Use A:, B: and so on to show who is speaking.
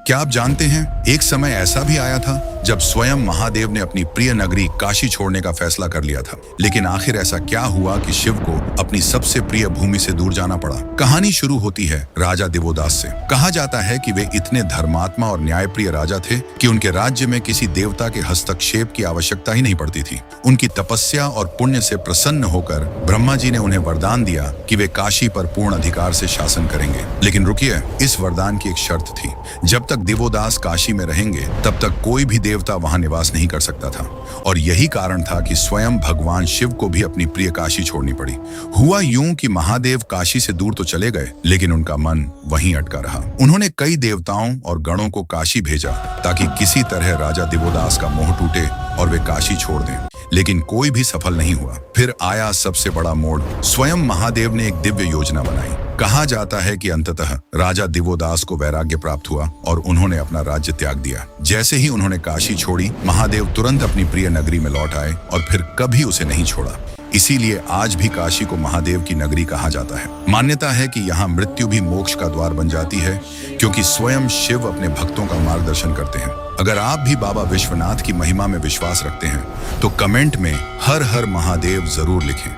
A: क्या आप जानते हैं, एक समय ऐसा भी आया था जब स्वयं महादेव ने अपनी प्रिय नगरी काशी छोड़ने का फैसला कर लिया था। लेकिन आखिर ऐसा क्या हुआ कि शिव को अपनी सबसे प्रिय भूमि से दूर जाना पड़ा? कहानी शुरू होती है राजा दिवोदास से। कहा जाता है कि वे इतने धर्मात्मा और न्यायप्रिय राजा थे कि उनके राज्य में किसी देवता के हस्तक्षेप की आवश्यकता ही नहीं पड़ती थी। उनकी तपस्या और पुण्य से प्रसन्न होकर ब्रह्मा जी ने उन्हें वरदान दिया कि वे काशी पर पूर्ण अधिकार से शासन करेंगे। लेकिन रुकिए, इस वरदान की एक शर्त थी। जब तक दिवोदास काशी में रहेंगे तब तक कोई भी देवता वहां निवास नहीं कर सकता था। और यही कारण था कि स्वयं भगवान शिव को भी अपनी प्रिय काशी छोड़नी पड़ी। हुआ यूं कि महादेव काशी से दूर तो चले गए, लेकिन उनका मन वहीं अटका रहा। उन्होंने कई देवताओं और गणों को काशी भेजा ताकि किसी तरह राजा दिवोदास का मोह टूटे और वे काशी छोड़ दें, लेकिन कोई भी सफल नहीं हुआ। फिर आया सबसे बड़ा मोड़। स्वयं महादेव ने एक दिव्य योजना बनाई। कहा जाता है कि अंततः राजा दिवोदास को वैराग्य प्राप्त हुआ और उन्होंने अपना राज्य त्याग दिया। जैसे ही उन्होंने काशी छोड़ी, महादेव तुरंत अपनी प्रिय नगरी में लौट आए और फिर कभी उसे नहीं छोड़ा। इसीलिए आज भी काशी को महादेव की नगरी कहा जाता है। मान्यता है कि यहाँ मृत्यु भी मोक्ष का द्वार बन जाती है, क्योंकि स्वयं शिव अपने भक्तों का मार्गदर्शन करते हैं। अगर आप भी बाबा विश्वनाथ की महिमा में विश्वास रखते हैं तो कमेंट में हर हर महादेव जरूर लिखें।